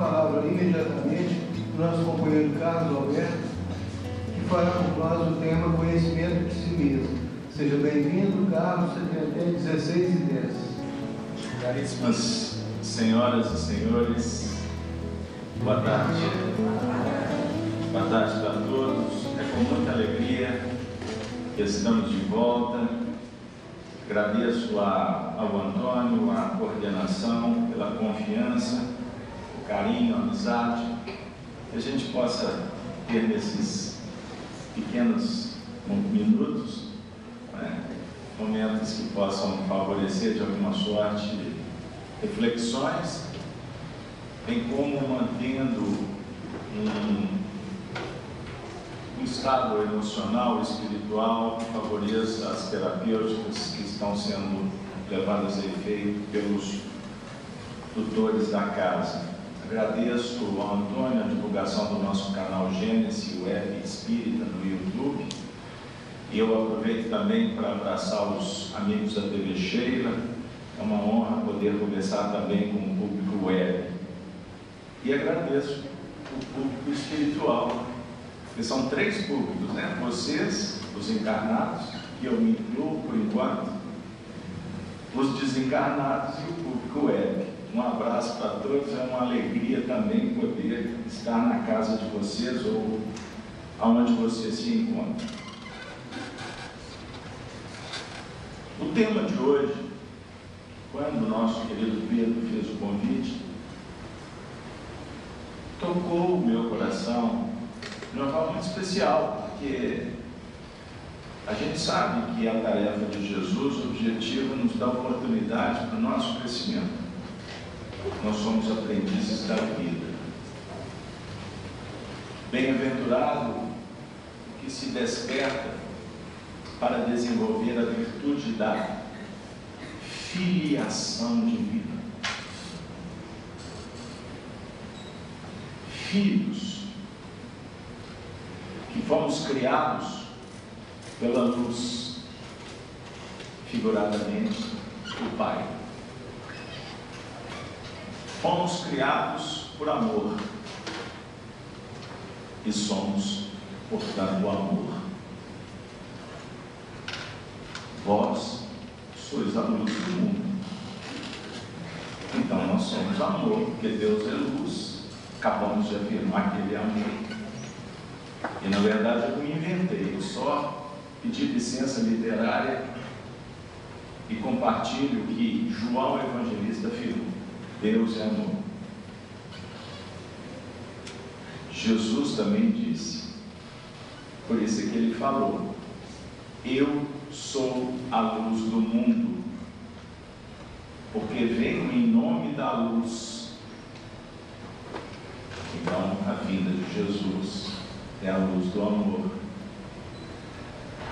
palavra imediatamente para o nosso companheiro Carlos Alberto, que fará com nós o tema conhecimento de si mesmo. Seja bem-vindo, Carlos, você tem até 16h10. Caríssimas senhoras e senhores, boa tarde. Boa tarde para todos. É com muita alegria que estamos de volta. Agradeço ao Antônio, a coordenação, pela confiança, o carinho, a amizade, que a gente possa ter nesses pequenos minutos, né, momentos que possam favorecer de alguma sorte reflexões, bem como mantendo um estado emocional, espiritual, que favoreça as terapêuticas que estão sendo levadas a efeito pelos tutores da casa. Agradeço ao Antônio a divulgação do nosso canal Gênesis Web Espírita no YouTube. E eu aproveito também para abraçar os amigos da TV Sheila. É uma honra poder conversar também com o público web. E agradeço o público espiritual, que são três públicos, né? Vocês, os encarnados, que eu me incluo por enquanto, os desencarnados e o público web. Um abraço para todos, é uma alegria também poder estar na casa de vocês ou aonde vocês se encontram. O tema de hoje, quando o nosso querido Pedro fez o convite, tocou o meu coração de uma forma muito especial, porque a gente sabe que a tarefa de Jesus, o objetivo é nos dar oportunidade para o nosso crescimento. Nós somos aprendizes da vida. Bem-aventurado que se desperta para desenvolver a virtude da filiação divina. Filhos que fomos criados pela luz, figuradamente, do Pai. Fomos criados por amor e somos, portanto, amor. Vós sois a luz do mundo. Então nós somos amor, porque Deus é luz. Acabamos de afirmar que Ele é amor. E na verdade eu me inventei, eu só pedi licença literária e compartilho o que João Evangelista afirmou: Deus é amor. Jesus também disse, por isso é que ele falou: eu sou a luz do mundo, porque venho em nome da luz. Então a vinda de Jesus é a luz do amor.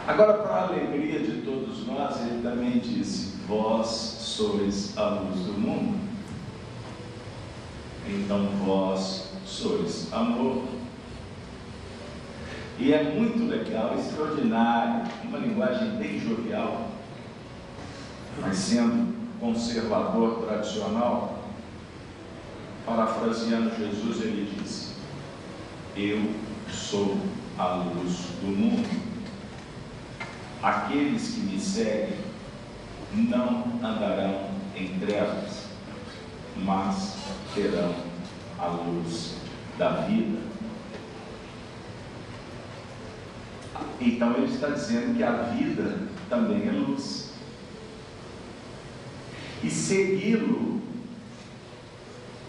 Agora, para a alegria de todos nós, ele também disse: vós sois a luz do mundo. Então vós sois amor. E é muito legal, extraordinário, uma linguagem bem jovial, mas sendo conservador, tradicional, parafraseando Jesus, ele disse: eu sou a luz do mundo. Aqueles que me seguem não andarão em trevas, mas terão a luz da vida. Então ele está dizendo que a vida também é luz. E segui-lo,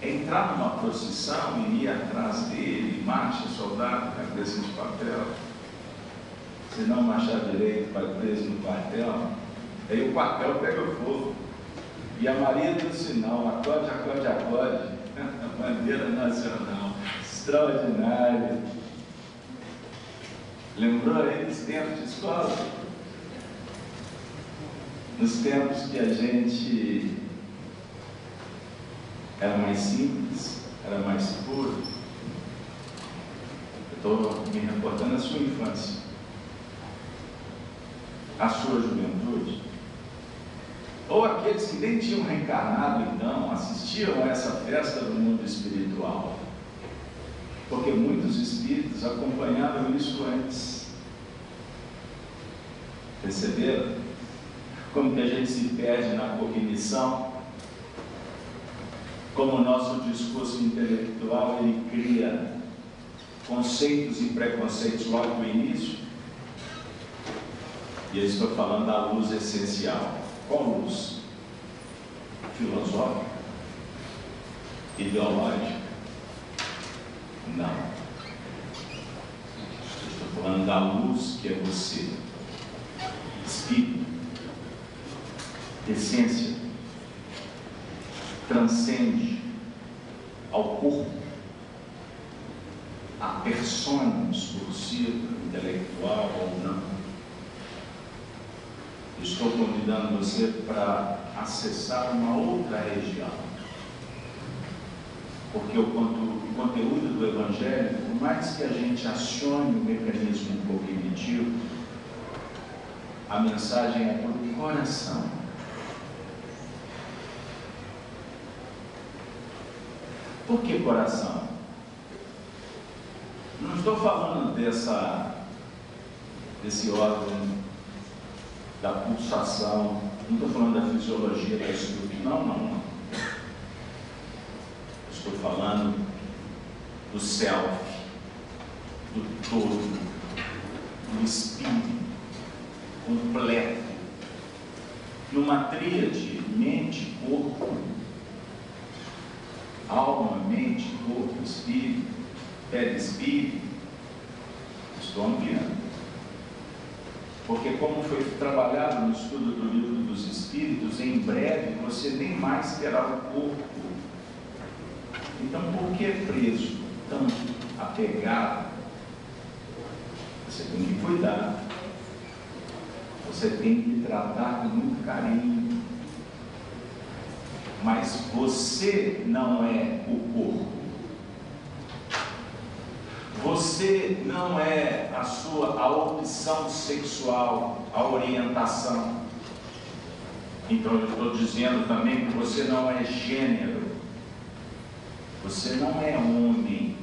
entrar numa procissão e ir atrás dele, marcha, soldado, cabeça de papel. Se não marchar direito, vai preso no quartel. Aí o quartel pega fogo. E a Maria do Sinal, acorde, acorde, acorde, a bandeira nacional, extraordinária. Lembrou aí dos tempos de escola? Nos tempos que a gente era mais simples, era mais puro. Eu estou me reportando à sua infância, à sua juventude. ou aqueles que nem tinham reencarnado então, assistiam a essa festa do mundo espiritual, porque muitos espíritos acompanharam isso antes. Perceberam? Como que a gente se perde na cognição, como o nosso discurso intelectual ele cria conceitos e preconceitos logo no início. E eu estou falando da luz essencial. Qual luz? Filosófica? Ideológica? Não. Eu estou falando da luz que é você. Espírito. Essência. Transcende ao corpo, a persona discursiva, intelectual ou não. Estou convidando você para acessar uma outra região, porque o conteúdo do Evangelho, por mais que a gente acione o mecanismo cognitivo, a mensagem é para o coração. Por que coração? Não estou falando desse órgão da pulsação, não estou falando da fisiologia da estrutura, não. Estou falando do self, do todo, do espírito completo, numa tríade mente, corpo, alma, mente, corpo, espírito, perispírito. Estou ampliando. Porque como foi trabalhado no estudo do livro dos Espíritos, em breve você nem mais terá o corpo. Então por que preso, tão apegado? Você tem que cuidar. Você tem que tratar com muito carinho. Mas você não é o corpo. Você não é a opção sexual, a orientação. Então eu estou dizendo também que você não é gênero. Você não é homem.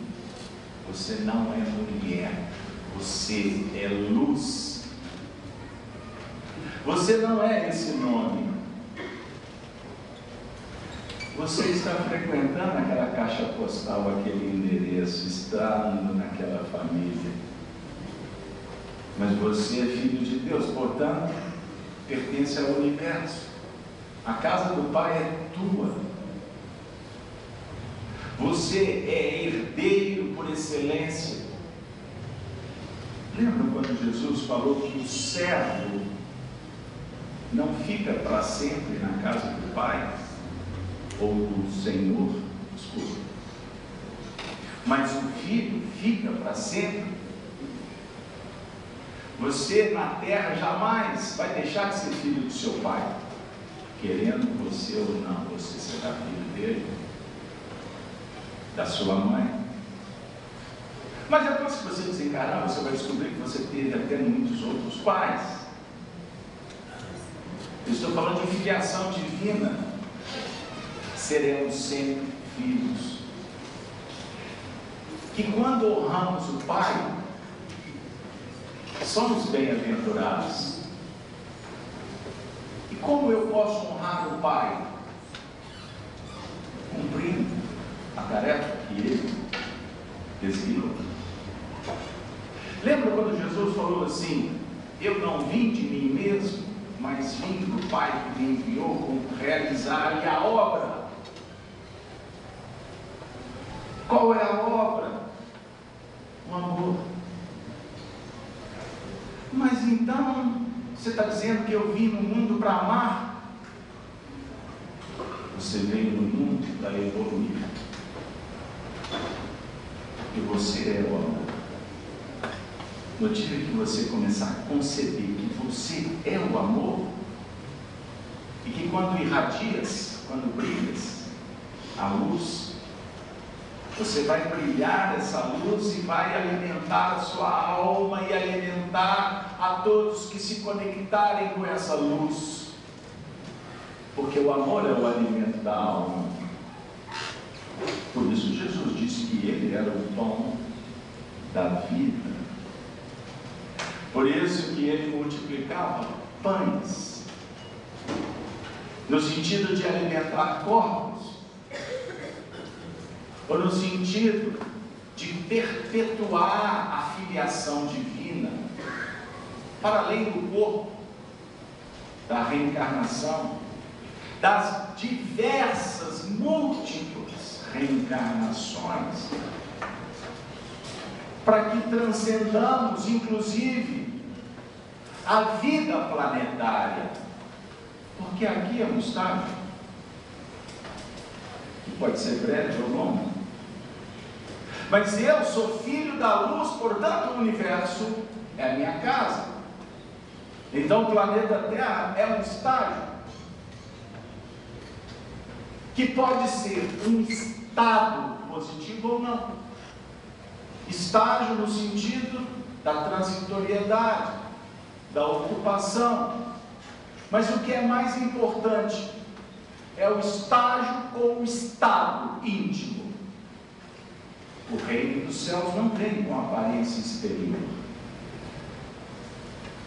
Você não é mulher. Você é luz. Você não é esse nome. Você está frequentando aquela caixa postal, aquele endereço, está naquela família. Mas você é filho de Deus, portanto, pertence ao universo. A casa do Pai é tua. Você é herdeiro por excelência. Lembra quando Jesus falou que o servo não fica para sempre na casa do Pai? Ou do Senhor, desculpa. Mas o filho fica para sempre. Você na terra jamais vai deixar de ser filho do seu pai. Querendo você ou não, você será filho dele, da sua mãe. Mas depois que você desencarnar, você vai descobrir que você teve até muitos outros pais. Eu estou falando de filiação divina. Seremos sempre filhos. Que quando honramos o Pai, somos bem-aventurados. E como eu posso honrar o Pai? Cumprindo a tarefa que Ele designou. Lembra quando Jesus falou assim: eu não vim de mim mesmo, mas vim do Pai que me enviou como realizar-lhe a obra. Qual é a obra? O amor. Mas então, você está dizendo que eu vim no mundo para amar? Você veio no mundo para evoluir. E você é o amor. No dia que você começar a conceber que você é o amor, e que quando irradias, quando brilhas, a luz, você vai brilhar essa luz e vai alimentar a sua alma e alimentar a todos que se conectarem com essa luz. porque o amor é o alimento da alma. Por isso Jesus disse que ele era o pão da vida. Por isso que ele multiplicava pães, no sentido de alimentar corpos, ou no sentido de perpetuar a filiação divina, para além do corpo, da reencarnação, das diversas, múltiplas reencarnações, para que transcendamos, inclusive, a vida planetária, porque aqui é um estágio que pode ser breve ou longo, mas eu sou filho da luz, portanto o universo é a minha casa. Então o planeta Terra é um estágio que pode ser um estado positivo ou não. Estágio no sentido da transitoriedade, da ocupação. Mas o que é mais importante é o estágio ou o estado íntimo. O reino dos céus não vem com aparência exterior.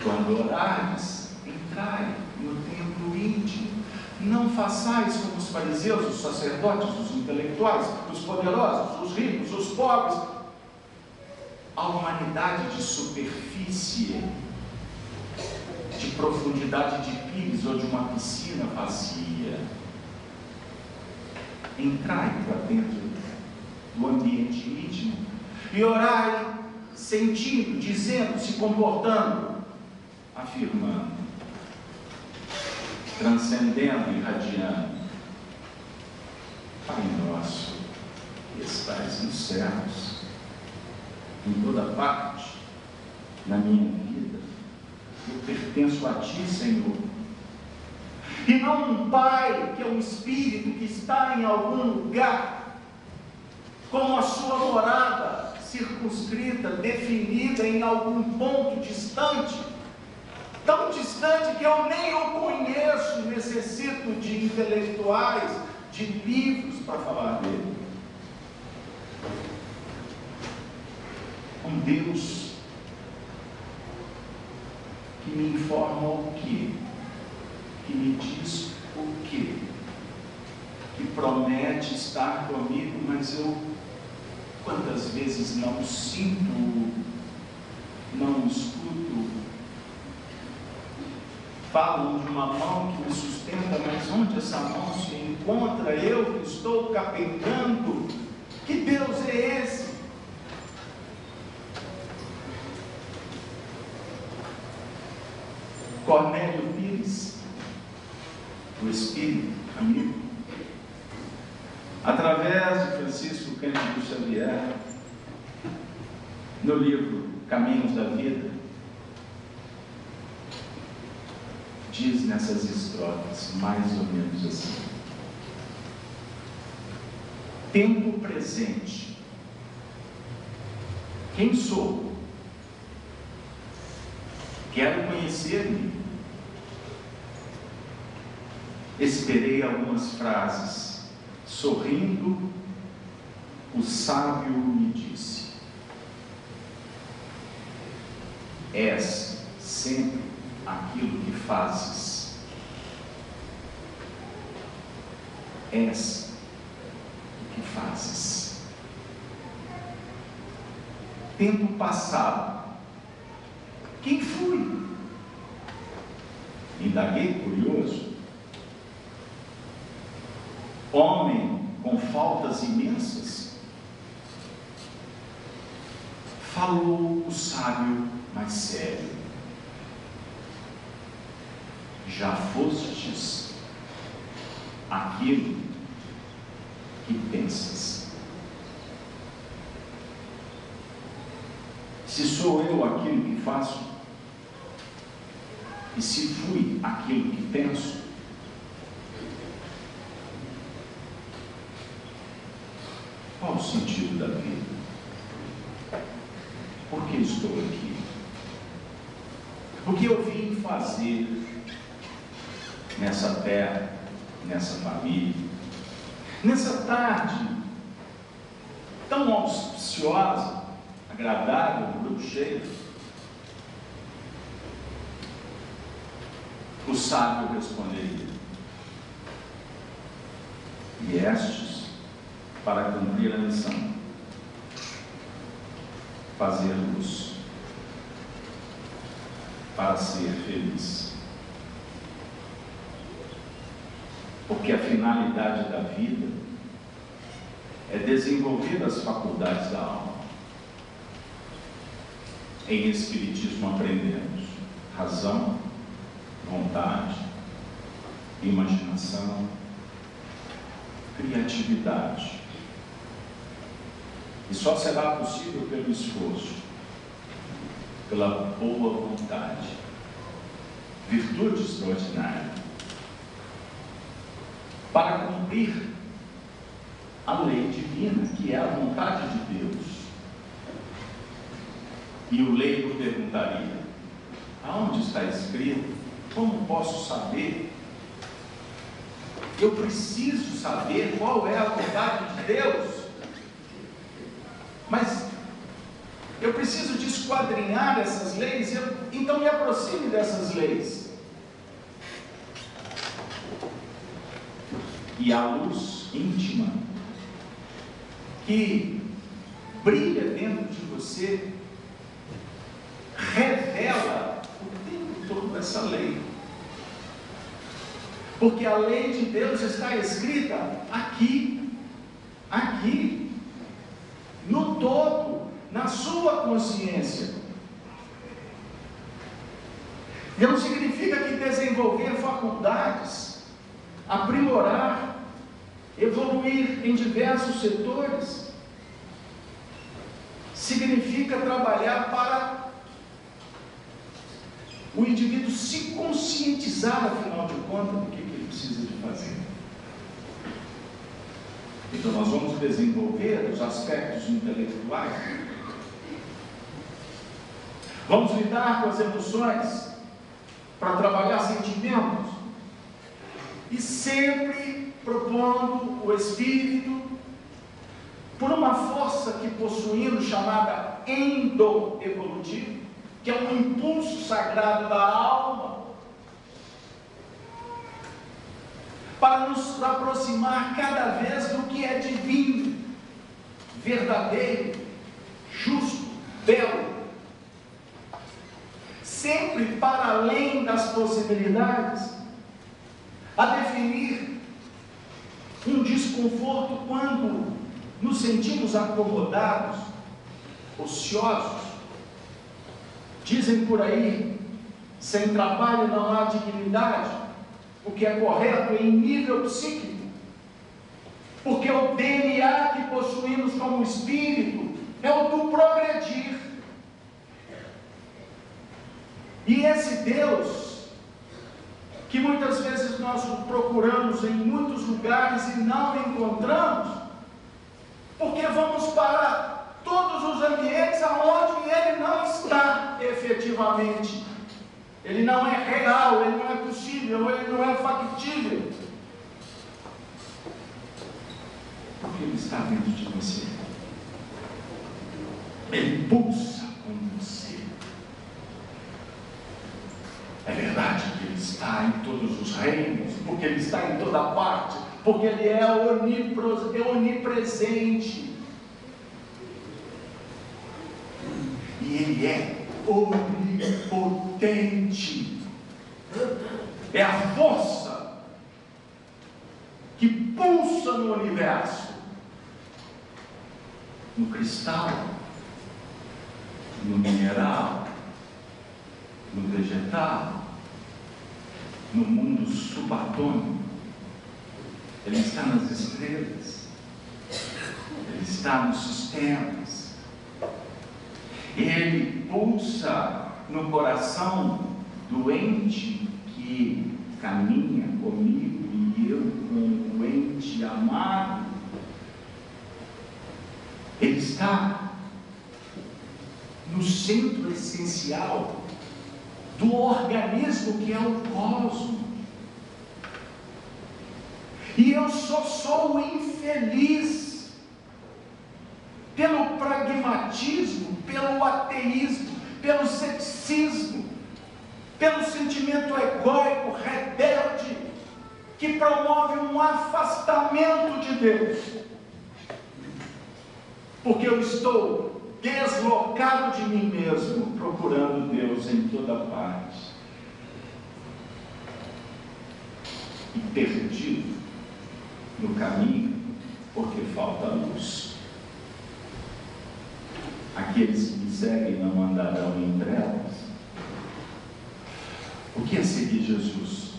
Quando orares, entrai no templo íntimo. Não façais como os fariseus, os sacerdotes, os intelectuais, os poderosos, os ricos, os pobres. A humanidade de superfície, de profundidade de pires ou de uma piscina vazia. Entrai para dentro do ambiente íntimo e orai, sentindo, dizendo, se comportando, afirmando, transcendendo, irradiando. Pai nosso, que estais nos céus, em toda parte, na minha vida, eu pertenço a Ti, Senhor. E não um Pai que é um Espírito que está em algum lugar, com a sua morada circunscrita, definida em algum ponto distante, tão distante que eu nem o conheço, necessito de intelectuais, de livros para falar dele. Um Deus que me informa o quê? Que me diz o quê? Que promete estar comigo, mas eu quantas vezes não sinto, não escuto. Falam de uma mão que me sustenta, mas onde essa mão se encontra? Eu que estou capengando. Que Deus é esse? Cornélio Pires, o Espírito, amigo, através de Francisco Cândido Xavier, no livro Caminhos da Vida, diz nessas estrofes mais ou menos assim: tempo presente, quem sou? Quero conhecer-me. Esperei algumas frases. Sorrindo, o sábio me disse: és sempre aquilo que fazes. És o que fazes. Tempo passado, quem fui? Indaguei curioso. Homem com faltas imensas? Falou o sábio mais sério: já fostes aquilo que pensas. Se sou eu aquilo que faço, e se fui aquilo que penso, qual o sentido da vida? Por que estou aqui? O que eu vim fazer nessa terra? nessa família, nessa tarde tão auspiciosa, agradável, do grupo cheio. O sábio responderia: viestes para cumprir a missão, fazer luz, para ser feliz. Porque a finalidade da vida é desenvolver as faculdades da alma. Em Espiritismo aprendemos razão, vontade, imaginação, criatividade. E só será possível pelo esforço, pela boa vontade, virtude extraordinária, para cumprir a lei divina, que é a vontade de Deus. E o leigo perguntaria: aonde está escrito? Como posso saber? Eu preciso saber qual é a vontade de Deus, mas eu preciso de esquadrinhar essas leis, então me aproxime dessas leis. E a luz íntima que brilha dentro de você revela o tempo todo essa lei, porque a lei de Deus está escrita aqui, no todo, na sua consciência. Não significa que desenvolver faculdades, aprimorar, evoluir em diversos setores, significa trabalhar para o indivíduo se conscientizar, afinal de contas, do que ele precisa de fazer. Então nós vamos desenvolver os aspectos intelectuais, vamos lidar com as emoções para trabalhar sentimentos, e sempre propondo o espírito por uma força que possuímos, chamada endoevolutivo, que é um impulso sagrado da alma, para nos aproximar cada vez do que é divino, verdadeiro, justo, belo, sempre para além das possibilidades, a definir um desconforto quando nos sentimos acomodados, ociosos. Dizem por aí: sem trabalho não há dignidade, o que é correto em nível psíquico, porque o DNA que possuímos como espírito é o do progredir. E esse Deus, que muitas vezes nós procuramos em muitos lugares e não encontramos, porque vamos para todos os ambientes onde Ele não está efetivamente, Ele não é real, Ele não é possível, Ele não é factível, porque Ele está dentro de você, Ele pulsa com você. É verdade que Ele está em todos os reinos, porque Ele está em toda parte, porque Ele é onipresente. E Ele é onipotente. É a força que pulsa no universo, no cristal, no mineral, no vegetal, no mundo subatômico. Ele está nas estrelas, Ele está nos sistemas, Ele pulsa no coração do ente que caminha comigo e eu com o ente amado. Ele está no centro essencial do organismo que é o cosmos. E eu só sou infeliz pelo pragmatismo, pelo ateísmo, pelo ceticismo, pelo sentimento egóico, rebelde, que promove um afastamento de Deus. Porque eu estou deslocado de mim mesmo, procurando Deus em toda parte. E perdido no caminho, porque falta luz. Aqueles que me seguem não andarão em trevas. O que é seguir Jesus?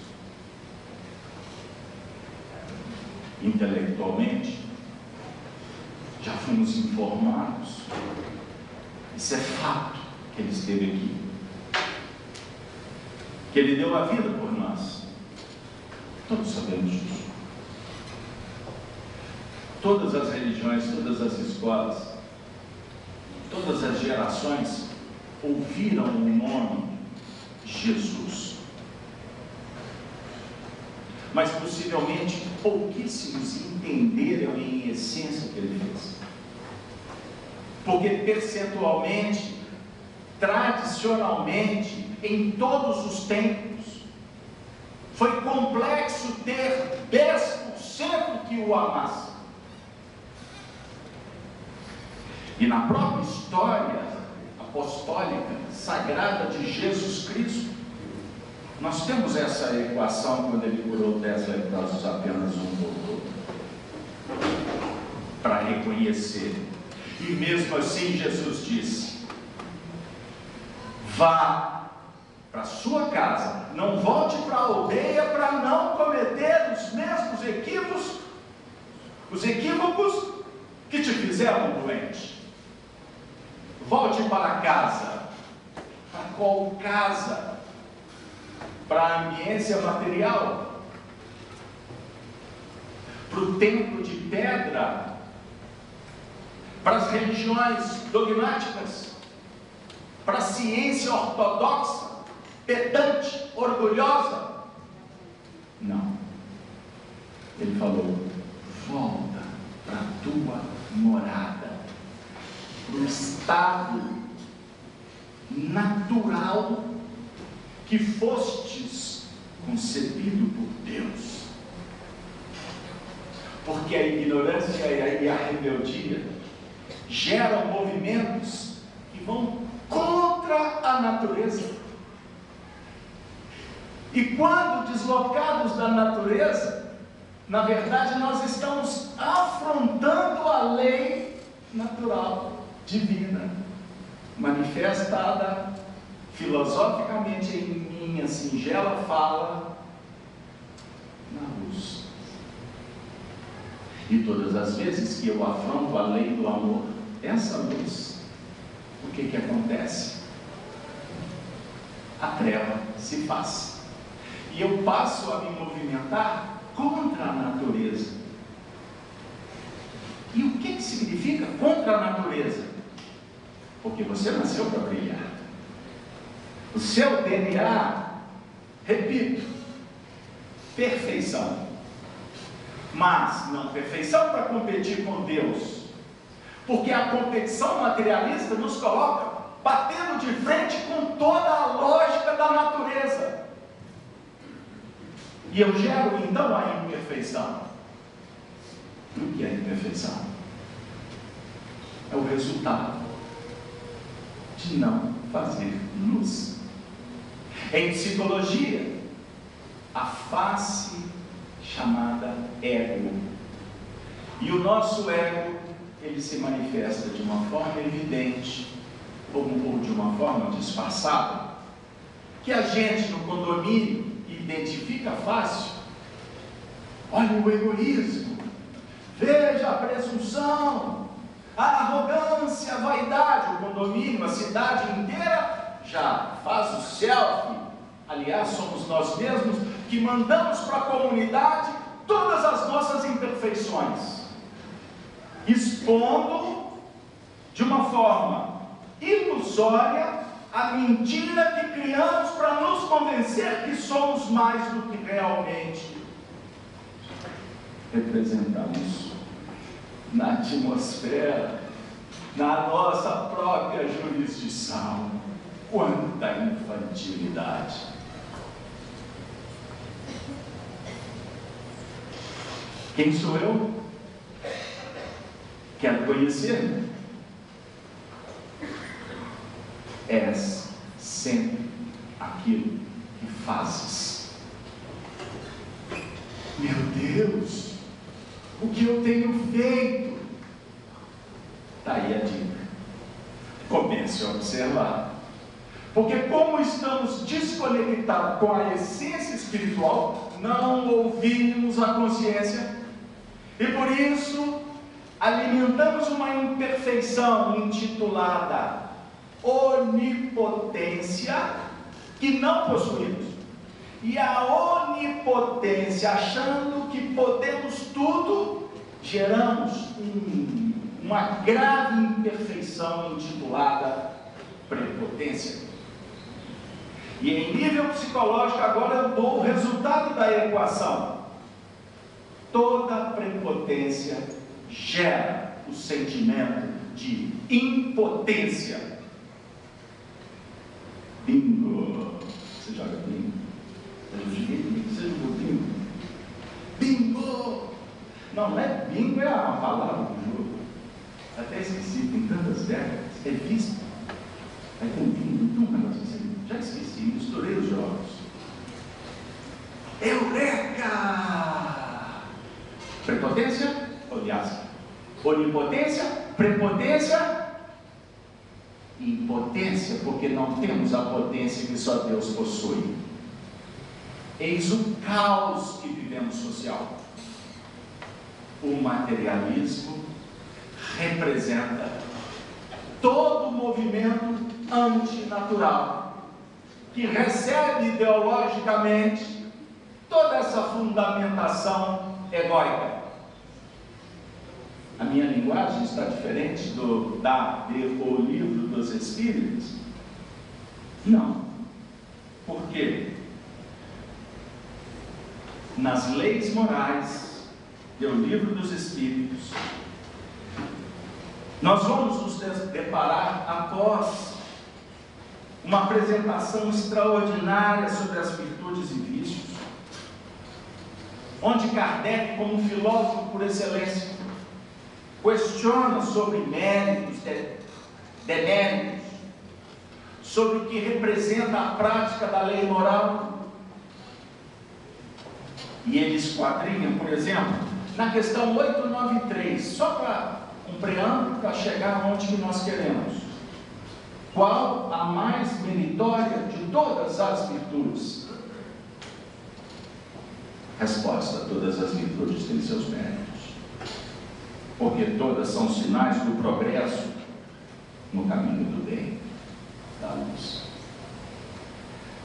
Intelectualmente, já fomos informados. Isso é fato, que ele esteve aqui, que ele deu a vida por nós. Todos sabemos disso. Todas as religiões, todas as escolas, todas as gerações ouviram o nome Jesus. Mas possivelmente pouquíssimos entenderam em essência o que ele fez. Porque percentualmente, tradicionalmente, em todos os tempos, foi complexo ter 10% que o amasse. E na própria história apostólica, sagrada de Jesus Cristo, nós temos essa equação quando ele curou 10 leprosos, apenas um voltou. Para reconhecer. E mesmo assim Jesus disse: vá para a sua casa, não volte para a aldeia para não cometer os mesmos equívocos, os equívocos que te fizeram doente. Volte para casa. Para qual casa? Para a ambiência material? Para o templo de pedra? Para as religiões dogmáticas? Para a ciência ortodoxa, pedante, orgulhosa? Não. Ele falou: volta para a tua morada, para o estado natural que fostes concebido por Deus. Porque a ignorância e a rebeldia geram movimentos que vão contra a natureza. E quando deslocados da natureza, na verdade nós estamos afrontando a lei natural, divina, manifestada filosoficamente em minha singela fala na luz. E todas as vezes que eu afronto a lei do amor, essa luz, o que acontece? A treva se faz. E eu passo a me movimentar contra a natureza. E o que significa contra a natureza? Porque você nasceu para brilhar. O seu DNA, repito, perfeição. Mas não perfeição para competir com Deus. Porque a competição materialista nos coloca batendo de frente com toda a lógica da natureza. E eu gero então a imperfeição. O que é imperfeição? É o resultado de não fazer luz. Em psicologia, a face chamada ego. E o nosso ego, ele se manifesta de uma forma evidente ou de uma forma disfarçada, que a gente no condomínio identifica fácil. Olha o egoísmo, veja a presunção, a arrogância, a vaidade. O condomínio, a cidade inteira já faz o selfie. Aliás, somos nós mesmos que mandamos para a comunidade todas as nossas imperfeições, expondo de uma forma ilusória a mentira que criamos para nos convencer que somos mais do que realmente representamos na atmosfera, na nossa própria jurisdição. Quanta infantilidade! Quem sou eu? Quer conhecer? És sempre aquilo que fazes. Meu Deus, o que eu tenho feito? Daí a dica. Comece a observar. Porque como estamos desconectados com a essência espiritual, não ouvimos a consciência, e por isso alimentamos uma imperfeição intitulada onipotência, que não possuímos. E a onipotência, achando que podemos tudo, geramos uma grave imperfeição intitulada prepotência. E em nível psicológico, agora eu dou o resultado da equação. Toda prepotência gera o sentimento de impotência. Bingo! Você joga bingo? Você jogou bingo? Bingo! Não é bingo, é a palavra do jogo. Até esqueci, tem tantas décadas. É visto. Aí tem bingo, tem um negócio assim. Já esqueci, misturei os jogos. Eureka! Prepotência, aliás, onipotência, prepotência, impotência, porque não temos a potência que só Deus possui. Eis o caos que vivemos social. O materialismo representa todo o movimento antinatural, que recebe ideologicamente toda essa fundamentação egóica. A minha linguagem está diferente do Livro dos Espíritos? Não. Por quê? Nas leis morais do Livro dos Espíritos, nós vamos nos deparar após uma apresentação extraordinária sobre as virtudes e vícios, onde Kardec, como filósofo por excelência, questiona sobre méritos, deméritos, sobre o que representa a prática da lei moral. E ele esquadrinha, por exemplo, na questão 893, só para um preâmbulo para chegar onde que nós queremos. Qual a mais meritória de todas as virtudes? Resposta: todas as virtudes têm seus méritos, porque todas são sinais do progresso no caminho do bem, da luz.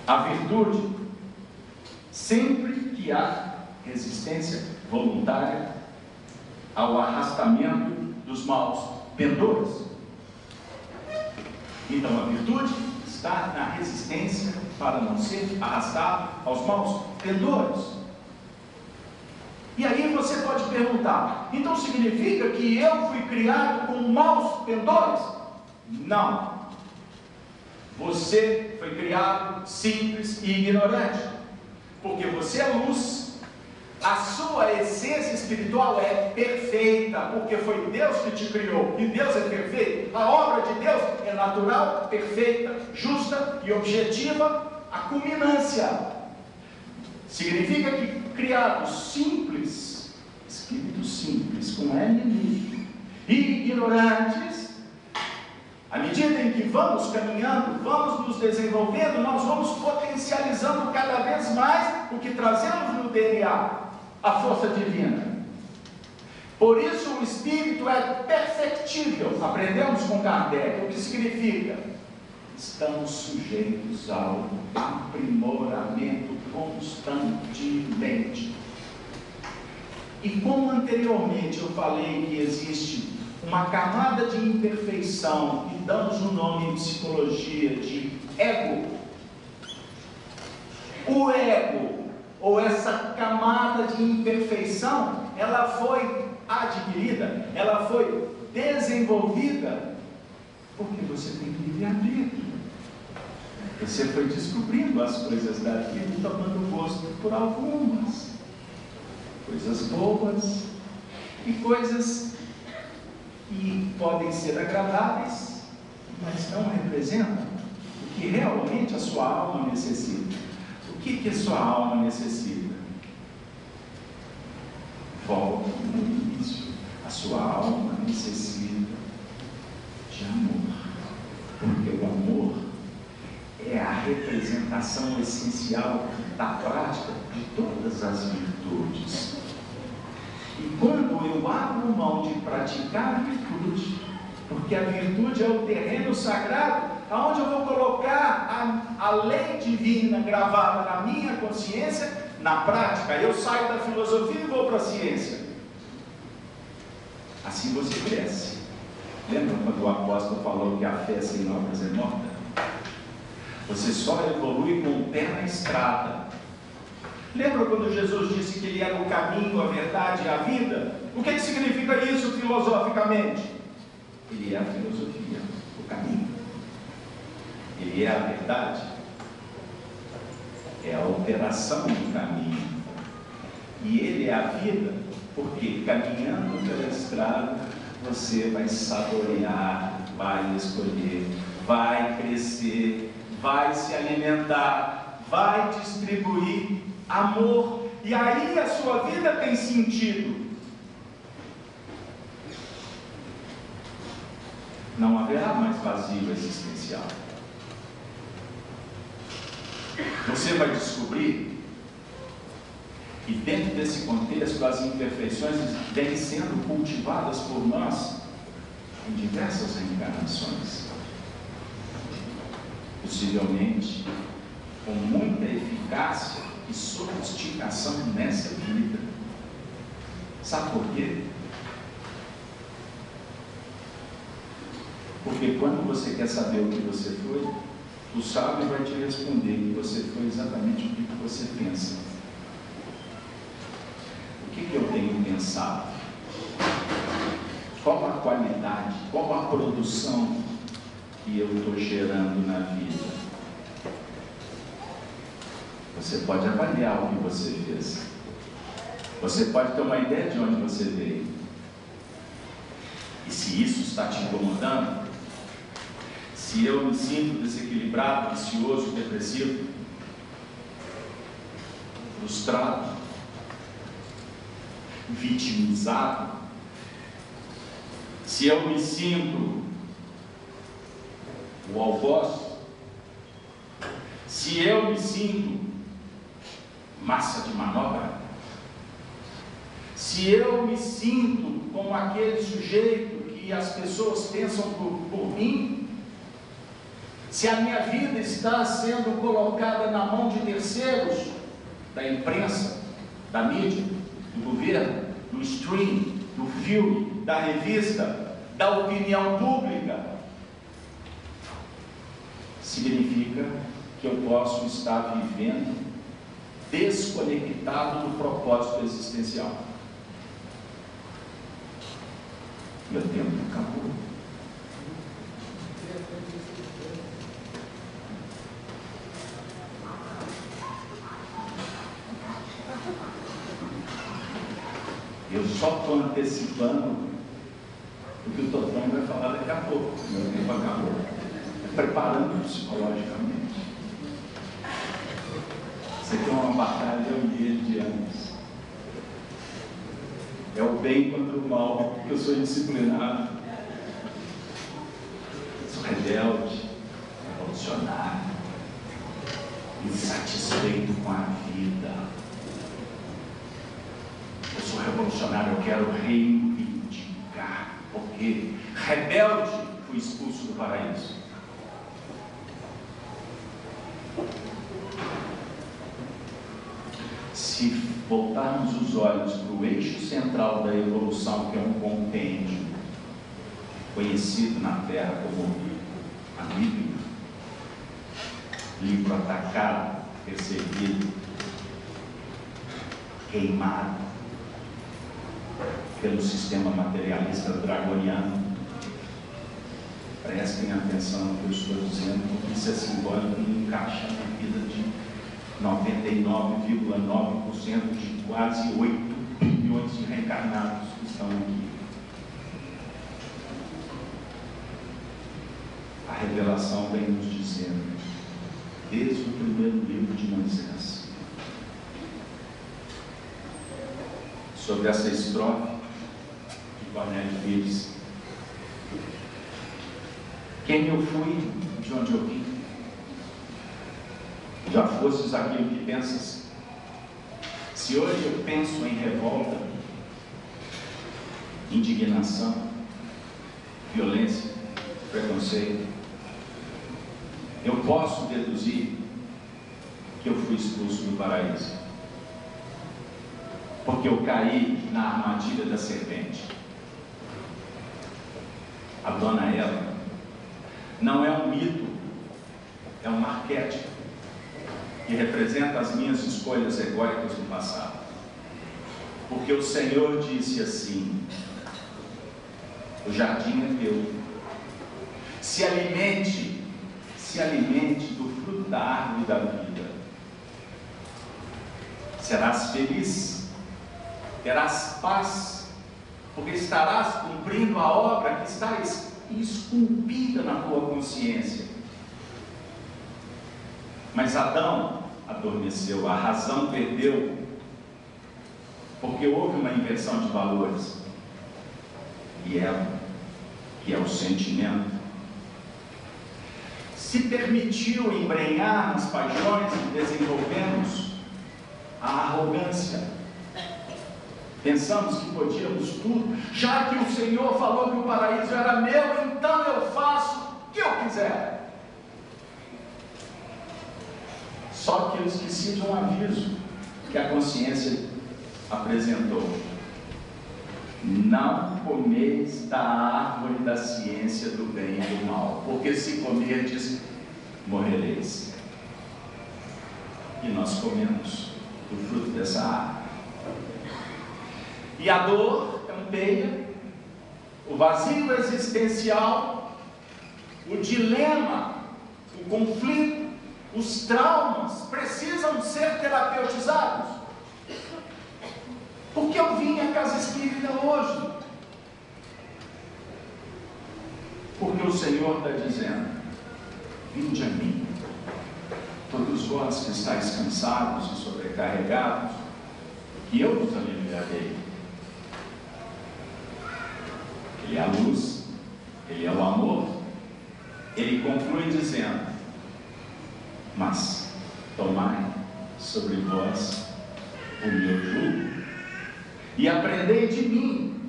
A virtude, sempre que há resistência voluntária ao arrastamento dos maus pendores. Então a virtude está na resistência para não ser arrastado aos maus pendores. E aí você pode perguntar: então significa que eu fui criado com maus pendores? Não. Você foi criado simples e ignorante, porque você é luz. A sua essência espiritual é perfeita, porque foi Deus que te criou, e Deus é perfeito. A obra de Deus é natural, perfeita, justa e objetiva, a culminância. Significa que criados simples, espíritos simples, com N, e ignorantes, à medida em que vamos caminhando, vamos nos desenvolvendo, nós vamos potencializando cada vez mais o que trazemos no DNA, a força divina. Por isso o espírito é perfectível. Aprendemos com Kardec o que significa: estamos sujeitos ao aprimoramento constantemente. E como anteriormente eu falei que existe uma camada de imperfeição que damos o nome em psicologia de ego, o ego ou essa camada de imperfeição, ela foi adquirida, ela foi desenvolvida, porque você tem livre-arbítrio. Você foi descobrindo as coisas da vida e tomando gosto por algumas. Coisas boas e coisas que podem ser agradáveis, mas não representam o que realmente a sua alma necessita. O que a sua alma necessita? Volto no início. A sua alma necessita de amor, porque o amor é a representação essencial da prática de todas as virtudes. E quando eu abro mão de praticar a virtude, porque a virtude é o terreno sagrado, aonde eu vou colocar a lei divina gravada na minha consciência, na prática, eu saio da filosofia e vou para a ciência. Assim você cresce. Lembra quando o apóstolo falou que a fé sem obras é morta? Você só evolui com o pé na estrada. Lembra quando Jesus disse que Ele era o caminho, a verdade e a vida? O que significa isso filosoficamente? Ele é a filosofia, o caminho. Ele é a verdade. É a operação do caminho. E Ele é a vida, porque caminhando pela estrada, você vai saborear, vai escolher, vai crescer, vai se alimentar, vai distribuir amor, e aí a sua vida tem sentido. Não haverá mais vazio existencial. Você vai descobrir que dentro desse contexto as imperfeições vêm sendo cultivadas por nós em diversas reencarnações, possivelmente com muita eficácia e sofisticação nessa vida. Sabe por quê? Porque quando você quer saber o que você foi, o sábio vai te responder que você foi exatamente o que você pensa. O que eu tenho pensado? Qual a qualidade, qual a produção que eu estou gerando na vida? Você pode avaliar o que você fez. Você pode ter uma ideia de onde você veio. E se isso está te incomodando, se eu me sinto desequilibrado, ansioso, depressivo, frustrado, vitimizado, se eu me sinto o algoz, se eu me sinto massa de manobra, se eu me sinto como aquele sujeito que as pessoas pensam por mim, se a minha vida está sendo colocada na mão de terceiros, da imprensa, da mídia, do governo, do stream, do filme, da revista, da opinião pública, significa que eu posso estar vivendo desconectado do propósito existencial. Meu tempo acabou. Eu só estou antecipando o que o Totão vai falar daqui a pouco. Meu tempo acabou. Preparando psicologicamente. Isso aqui é uma batalha de anos. É o bem contra o mal, porque eu sou indisciplinado, sou rebelde, revolucionário, insatisfeito com a vida. Eu sou revolucionário, eu quero reivindicar, porque rebelde fui expulso do paraíso. Se voltarmos os olhos para o eixo central da evolução, que é um compêndio conhecido na Terra como a Bíblia, livro atacado, perseguido, queimado pelo sistema materialista dragoniano. Prestem atenção no que eu estou dizendo, porque isso é simbólico e encaixa na vida de 99,9% de quase 8 bilhões de reencarnados que estão aqui. A revelação vem nos dizendo, desde o primeiro livro de Moisés, sobre essa estrofe de Cornélio Pires: quem eu fui, de onde eu vim? Já fostes aquilo que pensas? Se hoje eu penso em revolta, indignação, violência, preconceito, eu posso deduzir que eu fui expulso do paraíso, porque eu caí na armadilha da serpente. A dona Eva não é um mito, é um arquétipo que representa as minhas escolhas egóicas do passado. Porque o Senhor disse assim: o jardim é teu, se alimente do fruto da árvore da vida, serás feliz, terás paz, porque estarás cumprindo a obra que está esculpida na tua consciência. Mas Adão adormeceu, a razão perdeu, porque houve uma inversão de valores. E Eva, que é o sentimento, se permitiu embrenhar nas paixões e desenvolvemos a arrogância. Pensamos que podíamos tudo, já que o Senhor falou que o paraíso era meu, então eu faço o que eu quiser. Só que eu esqueci de um aviso que a consciência apresentou: não comeis da árvore da ciência do bem e do mal, porque se comerdes, morrereis. E nós comemos o fruto dessa árvore. E a dor campeia, o vazio existencial, o dilema, o conflito, os traumas precisam ser terapeutizados. Por que eu vim à casa espírita hoje? Porque o Senhor está dizendo: vinde a mim, todos vós que estáis cansados e sobrecarregados, que eu vos aliviarei. Ele é a luz, Ele é o amor. Ele conclui dizendo: mas tomai sobre vós o meu jugo e aprendei de mim,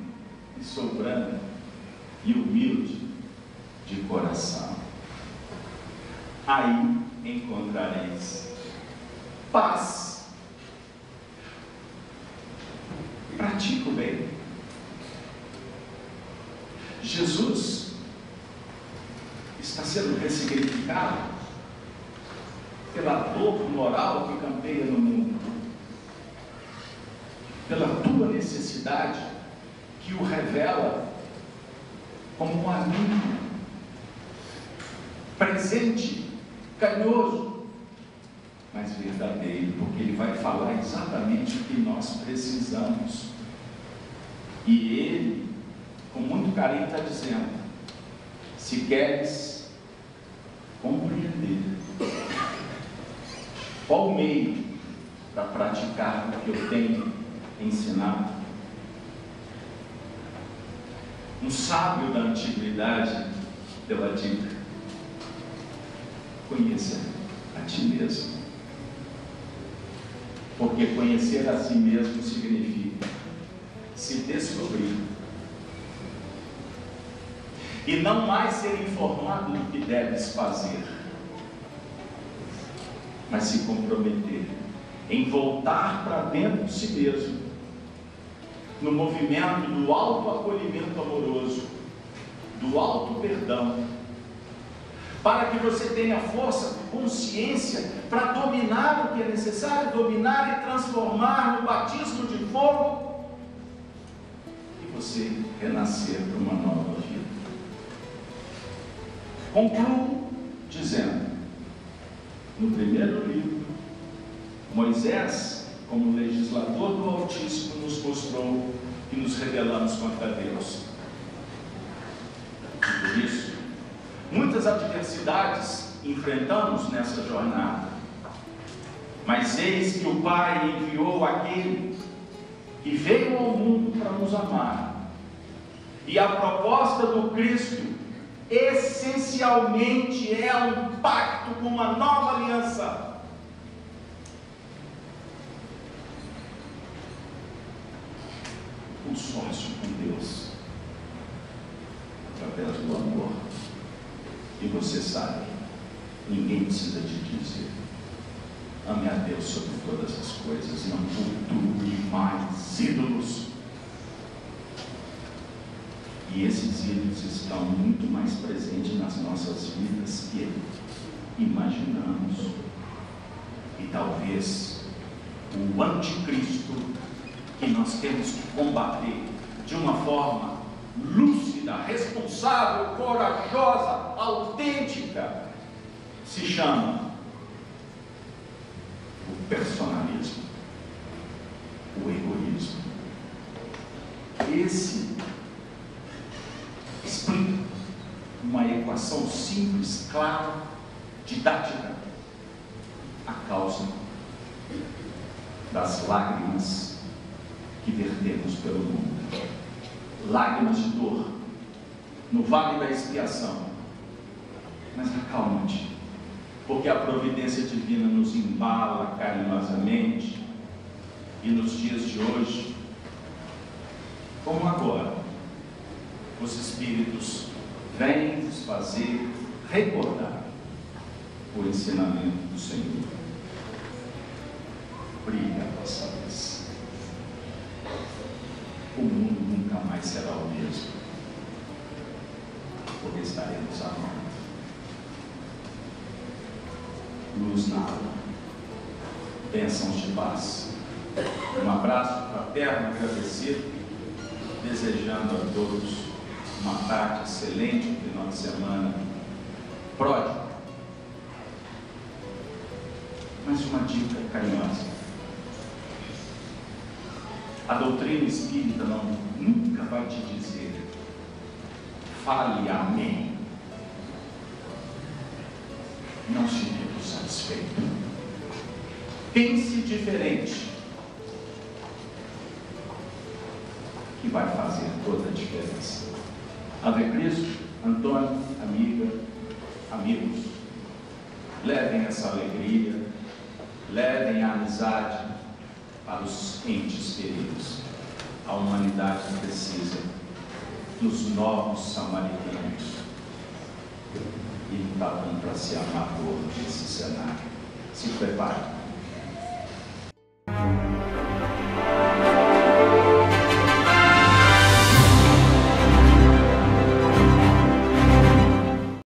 que sou brando e humilde de coração. Aí encontrareis paz. Pratica o bem. Jesus está sendo ressignificado pela dor moral que campeia no mundo, pela tua necessidade que o revela como um amigo presente, carinhoso, mas verdadeiro, porque ele vai falar exatamente o que nós precisamos. E ele, com muito carinho, está dizendo: se queres compreender qual o meio para praticar o que eu tenho ensinado, um sábio da antiguidade deu a dica: conheça a ti mesmo. Porque conhecer a si mesmo significa se descobrir e não mais ser informado do que deves fazer, mas se comprometer em voltar para dentro de si mesmo, no movimento do autoacolhimento amoroso, do auto-perdão, para que você tenha força, consciência, para dominar o que é necessário, dominar e transformar no batismo de fogo, e você renascer para uma nova vida. Concluo dizendo, no primeiro livro, Moisés, como legislador do Altíssimo, nos mostrou que nos rebelamos contra Deus. E por isso, muitas adversidades enfrentamos nessa jornada. Mas eis que o Pai enviou aquele que veio ao mundo para nos amar. E a proposta do Cristo essencialmente é um pacto com uma nova aliança. Consórcio com Deus, através do amor. E você sabe, ninguém precisa te dizer: ame a Deus sobre todas as coisas, não cultue mais ídolos. E esses ídolos estão muito mais presentes nas nossas vidas que imaginamos. E talvez o anticristo que nós temos que combater de uma forma lúcida, responsável, corajosa, autêntica, se chama o personalismo, o egoísmo. Esse explica uma equação simples, clara, didática, a causa das lágrimas que vertemos pelo mundo. Lágrimas de dor no vale da expiação. Mas acalma-te, porque a providência divina nos embala carinhosamente, e nos dias de hoje, como agora, os Espíritos vêm nos fazer recordar o ensinamento do Senhor. Brilha a vossa luz. O mundo nunca mais será o mesmo, porque estaremos amando. Luz na alma, bênçãos de paz. Um abraço fraterno, agradecido, desejando a todos uma tarde excelente, um final de semana pródigo. Mas uma dica carinhosa: a doutrina espírita nunca vai te dizer fale amém. Não se dê por satisfeito. Pense diferente, que vai fazer toda a diferença. Ave Cristo, Antônio, amiga, amigos, levem essa alegria, levem a amizade para os entes queridos. A humanidade precisa dos novos samaritanos. E não está dando para se amar por nesse cenário. Se prepare.